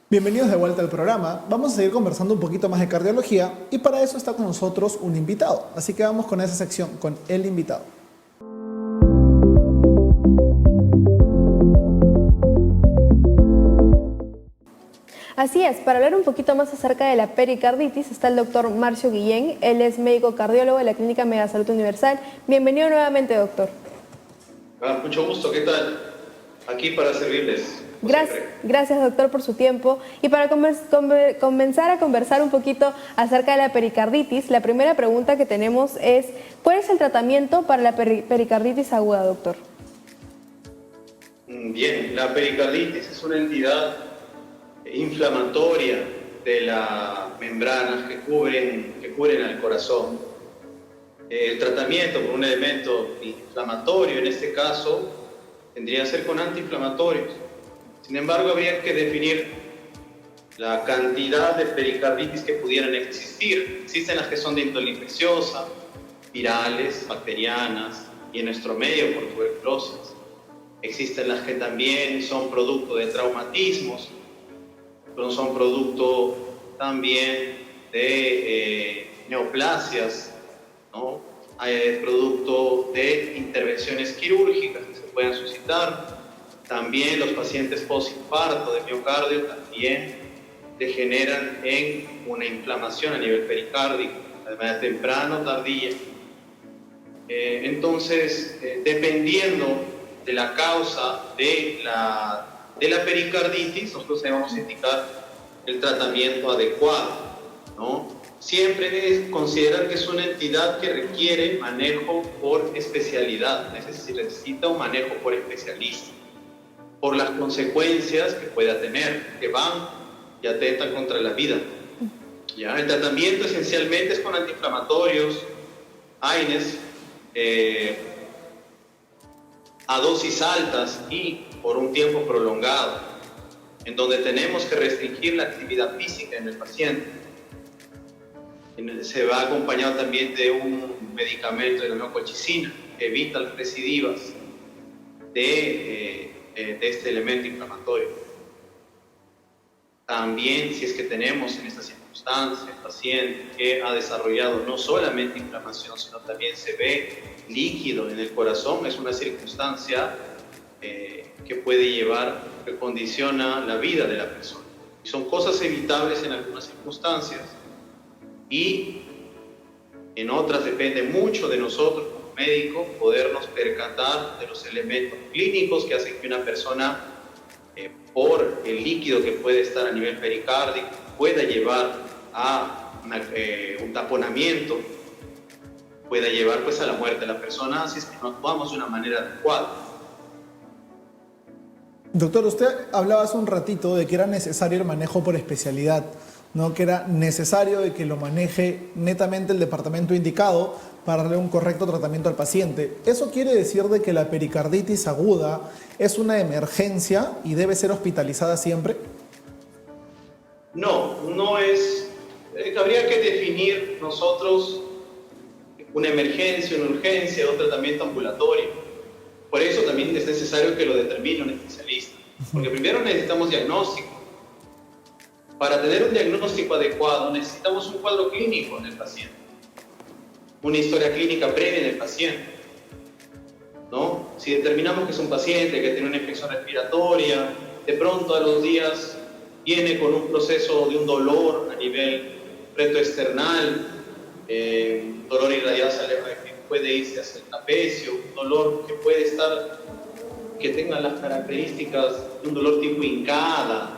Speaker 1: Bienvenidos de vuelta al programa. Vamos a seguir conversando un poquito más de cardiología y para eso está con nosotros un invitado. Así que vamos con esa sección, con el invitado.
Speaker 2: Así es, para hablar un poquito más acerca de la pericarditis está el doctor Marcio Guillén. Él es médico cardiólogo de la Clínica Megasalud Universal. Bienvenido nuevamente, doctor.
Speaker 3: Mucho gusto, ¿qué tal? Aquí para servirles.
Speaker 2: Gracias, doctor, por su tiempo. Y para comenzar a conversar un poquito acerca de la pericarditis, la primera pregunta que tenemos es: ¿cuál es el tratamiento para la pericarditis aguda, doctor?
Speaker 3: Bien, la pericarditis es una entidad inflamatoria de las membranas que cubren al corazón. El tratamiento por un elemento inflamatorio, en este caso, tendría que ser con antiinflamatorios. Sin embargo, habría que definir la cantidad de pericarditis que pudieran existir. Existen las que son de índole infecciosa, virales, bacterianas y en nuestro medio por tuberculosis. Existen las que también son producto de traumatismos, pero son producto también de neoplasias, ¿no? Hay producto de intervenciones quirúrgicas que se pueden suscitar. También los pacientes postinfarto de miocardio también degeneran en una inflamación a nivel pericárdico, de manera temprana o tardía. Entonces, dependiendo de la causa de la pericarditis, nosotros debemos indicar el tratamiento adecuado, ¿no? Siempre es considerar que es una entidad que requiere manejo por especialidad, necesita un manejo por especialista, por las consecuencias que pueda tener, que van y atentan contra la vida. ¿Ya? El tratamiento esencialmente es con antiinflamatorios, AINES, a dosis altas y por un tiempo prolongado, en donde tenemos que restringir la actividad física en el paciente. Se va acompañado también de un medicamento de la colchicina que evita las recidivas de este elemento inflamatorio. También, si es que tenemos en esta circunstancia el paciente que ha desarrollado no solamente inflamación, sino también se ve líquido en el corazón, es una circunstancia que puede llevar, que condiciona la vida de la persona. Y son cosas evitables en algunas circunstancias y en otras depende mucho de nosotros como médicos podernos percatar de los elementos clínicos que hacen que una persona, por el líquido que puede estar a nivel pericárdico, pueda llevar a un taponamiento, pueda llevar pues a la muerte de la persona si es que no actuamos de una manera adecuada.
Speaker 1: Doctor, usted hablaba hace un ratito de que era necesario el manejo por especialidad, ¿no? Que era necesario de que lo maneje netamente el departamento indicado para darle un correcto tratamiento al paciente. ¿Eso quiere decir de que la pericarditis aguda es una emergencia y debe ser hospitalizada siempre?
Speaker 3: No es. Habría que definir nosotros una emergencia, una urgencia, un tratamiento ambulatorio. Por eso también es necesario que lo determine un especialista. Porque primero necesitamos diagnóstico. Para tener un diagnóstico adecuado necesitamos un cuadro clínico en el paciente, una historia clínica previa en el paciente, ¿no? Si determinamos que es un paciente que tiene una infección respiratoria, de pronto a los días viene con un proceso de un dolor a nivel retroexternal, dolor irradiado que puede irse hacia el trapecio, un dolor que puede estar, que tenga las características de un dolor tipo hincada,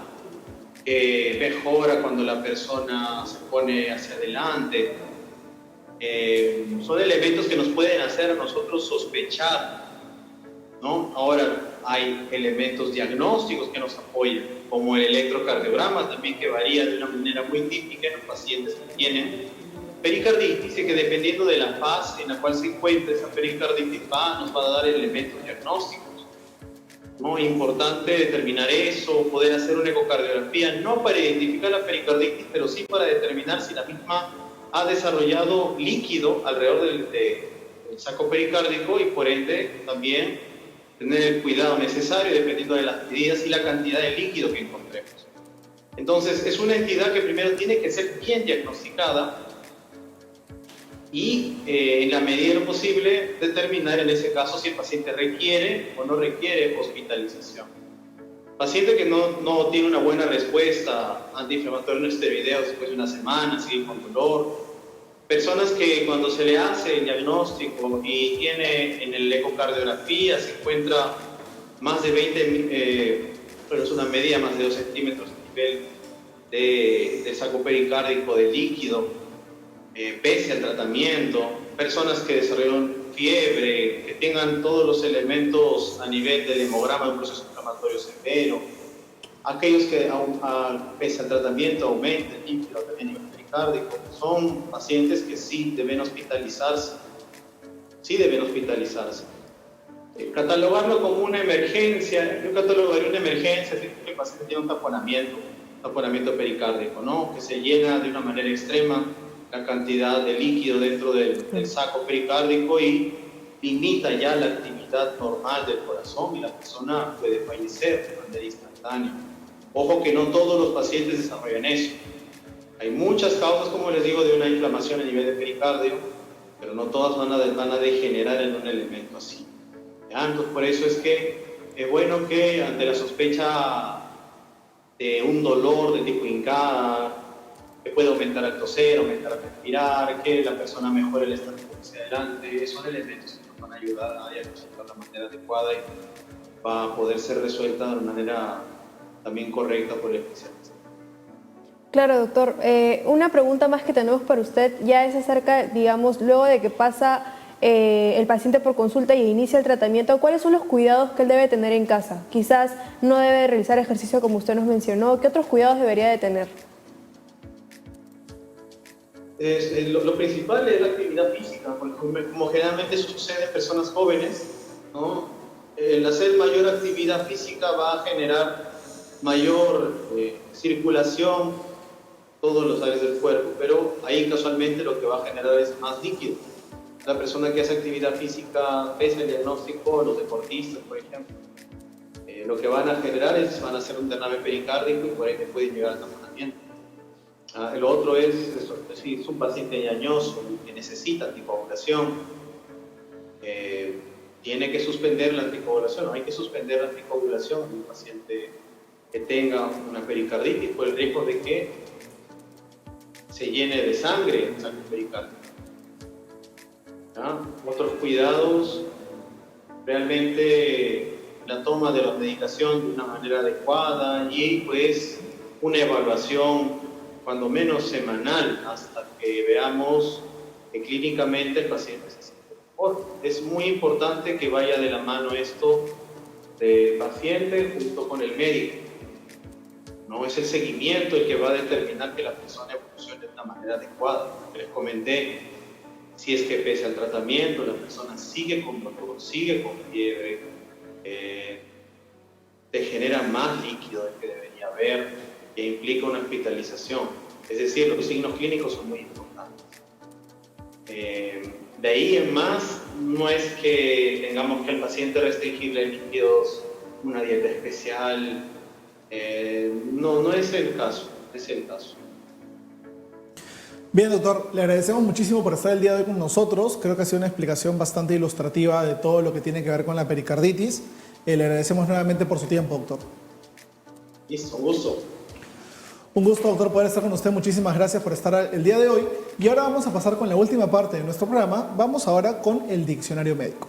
Speaker 3: que mejora cuando la persona se pone hacia adelante. Son elementos que nos pueden hacer a nosotros sospechar, ¿no? Ahora, hay elementos diagnósticos que nos apoyan, como el electrocardiograma también, que varía de una manera muy típica en los pacientes que tienen pericarditis, y que dependiendo de la fase en la cual se encuentra esa pericarditis nos va a dar elementos diagnósticos. ¿No? Es importante determinar eso, poder hacer una ecocardiografía, no para identificar la pericarditis, pero sí para determinar si la misma ha desarrollado líquido alrededor del saco pericárdico, y por ende también tener el cuidado necesario dependiendo de las medidas y la cantidad de líquido que encontremos. Entonces, es una entidad que primero tiene que ser bien diagnosticada y en la medida de lo posible determinar en ese caso si el paciente requiere o no requiere hospitalización. Paciente que no tiene una buena respuesta antiinflamatoria no esteroidea después de una semana, sigue con dolor. Personas que cuando se le hace el diagnóstico y tiene en el ecocardiografía se encuentra más de 20, bueno, es una medida más de 2 centímetros a nivel del saco pericárdico de líquido, pese al tratamiento. Personas que desarrollaron fiebre, que tengan todos los elementos a nivel del hemograma de un proceso inflamatorio severo. Aquellos que pese al tratamiento aumenta el líquido también a nivel pericárdico. Son pacientes que sí deben hospitalizarse. Catalogarlo como una emergencia, yo catalogaría una emergencia si el paciente tiene un taponamiento pericárdico, ¿no? Que se llena de una manera extrema la cantidad de líquido dentro del saco pericárdico y limita ya la actividad normal del corazón, y la persona puede fallecer de manera instantánea. Ojo que no todos los pacientes desarrollan eso. Hay muchas causas, como les digo, de una inflamación a nivel de pericardio, pero no todas van a degenerar en un elemento así. Entonces, por eso es que es bueno que ante la sospecha de un dolor de tipo hincada, que puede aumentar al toser, aumentar al respirar, que la persona mejore el estar hacia adelante, son elementos que nos van a ayudar a diagnosticar de la manera adecuada y va a poder ser resuelta de una manera también correcta por el especialista.
Speaker 2: Claro, doctor. Una pregunta más que tenemos para usted ya es acerca, digamos, luego de que pasa el paciente por consulta y inicia el tratamiento, ¿cuáles son los cuidados que él debe tener en casa? Quizás no debe realizar ejercicio como usted nos mencionó. ¿Qué otros cuidados debería de tener?
Speaker 3: Lo principal es la actividad física, porque como generalmente sucede en personas jóvenes, ¿no? El hacer mayor actividad física va a generar mayor circulación todos los áreas del cuerpo, pero ahí casualmente lo que va a generar es más líquido. La persona que hace actividad física, pese al diagnóstico, los deportistas, por ejemplo, lo que van a generar van a hacer un derrame pericárdico y por ahí pueden llegar al taponamiento. El otro es un paciente ñañoso que necesita anticoagulación, tiene que suspender la anticoagulación, no hay que suspender la anticoagulación en un paciente que tenga una pericarditis por el riesgo de que se llene de sangre el saco pericárdico. Otros cuidados, realmente la toma de la medicación de una manera adecuada y pues una evaluación cuando menos semanal hasta que veamos que clínicamente el paciente se siente mejor. Es muy importante que vaya de la mano esto del paciente junto con el médico. No es el seguimiento el que va a determinar que la persona evolucione de una manera adecuada. Les comenté, si es que pese al tratamiento la persona sigue con dolor, sigue con fiebre, te genera más líquido del que debería haber, que implica una hospitalización. Es decir, los signos clínicos son muy importantes. De ahí en más, no es que tengamos que el paciente restringirle líquidos, una dieta especial. No es el caso,
Speaker 1: Bien, doctor, le agradecemos muchísimo por estar el día de hoy con nosotros. Creo que ha sido una explicación bastante ilustrativa de todo lo que tiene que ver con la pericarditis. Le agradecemos nuevamente por su tiempo, doctor.
Speaker 3: Listo, un gusto.
Speaker 1: Un gusto, doctor, poder estar con usted. Muchísimas gracias por estar el día de hoy. Y ahora vamos a pasar con la última parte de nuestro programa. Vamos ahora con el diccionario médico.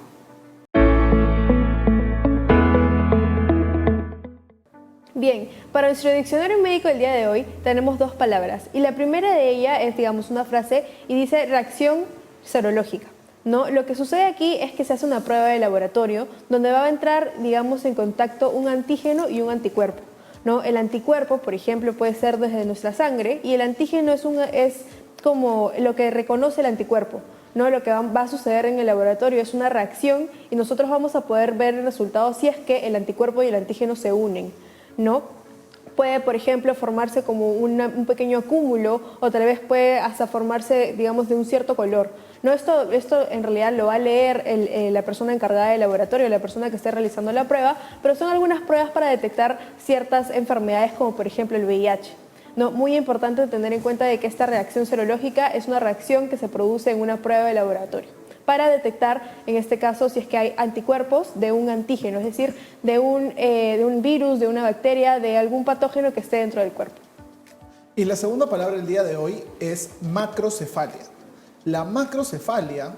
Speaker 2: Bien, para nuestro diccionario médico del día de hoy tenemos dos palabras y la primera de ella es, digamos, una frase y dice reacción serológica, ¿no? Lo que sucede aquí es que se hace una prueba de laboratorio donde va a entrar, digamos, en contacto un antígeno y un anticuerpo, ¿no? El anticuerpo, por ejemplo, puede ser desde nuestra sangre y el antígeno es como lo que reconoce el anticuerpo, ¿no? Lo que va a suceder en el laboratorio es una reacción y nosotros vamos a poder ver el resultado si es que el anticuerpo y el antígeno se unen, ¿no? Puede, por ejemplo, formarse como un pequeño acúmulo o tal vez puede hasta formarse, digamos, de un cierto color, ¿no? Esto en realidad lo va a leer la persona encargada del laboratorio, la persona que esté realizando la prueba, pero son algunas pruebas para detectar ciertas enfermedades como por ejemplo el VIH. No, muy importante tener en cuenta de que esta reacción serológica es una reacción que se produce en una prueba de laboratorio para detectar, en este caso, si es que hay anticuerpos de un antígeno, es decir, de un virus, de una bacteria, de algún patógeno que esté dentro del cuerpo.
Speaker 1: Y la segunda palabra del día de hoy es macrocefalia. La macrocefalia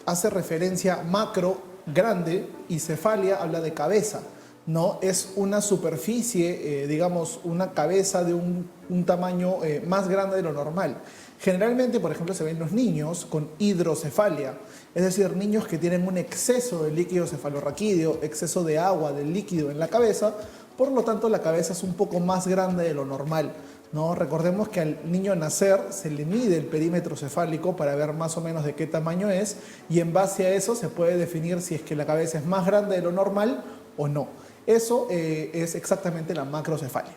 Speaker 1: hace referencia a macro, grande, y cefalia habla de cabeza, ¿no? Es una superficie, digamos, una cabeza de un tamaño más grande de lo normal. Generalmente, por ejemplo, se ven los niños con hidrocefalia, es decir, niños que tienen un exceso de líquido cefalorraquídeo, exceso de agua, del líquido en la cabeza, por lo tanto la cabeza es un poco más grande de lo normal, ¿no? Recordemos que al niño nacer se le mide el perímetro cefálico para ver más o menos de qué tamaño es y en base a eso se puede definir si es que la cabeza es más grande de lo normal o no. Eso es exactamente la macrocefalia.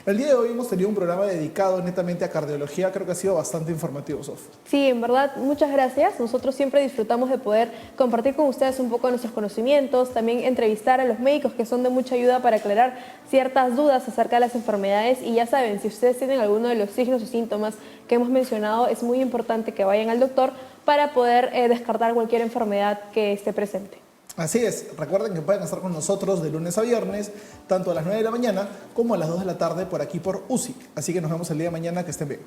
Speaker 1: El día de hoy hemos tenido un programa dedicado netamente a cardiología, creo que ha sido bastante informativo, Sof.
Speaker 2: Sí, en verdad, muchas gracias. Nosotros siempre disfrutamos de poder compartir con ustedes un poco de nuestros conocimientos, también entrevistar a los médicos que son de mucha ayuda para aclarar ciertas dudas acerca de las enfermedades y ya saben, si ustedes tienen alguno de los signos o síntomas que hemos mencionado, es muy importante que vayan al doctor para poder descartar cualquier enfermedad que esté presente.
Speaker 1: Así es, recuerden que pueden estar con nosotros de lunes a viernes, tanto a las 9 de la mañana como a las 2 de la tarde por aquí por UCI. Así que nos vemos el día de mañana, que estén bien.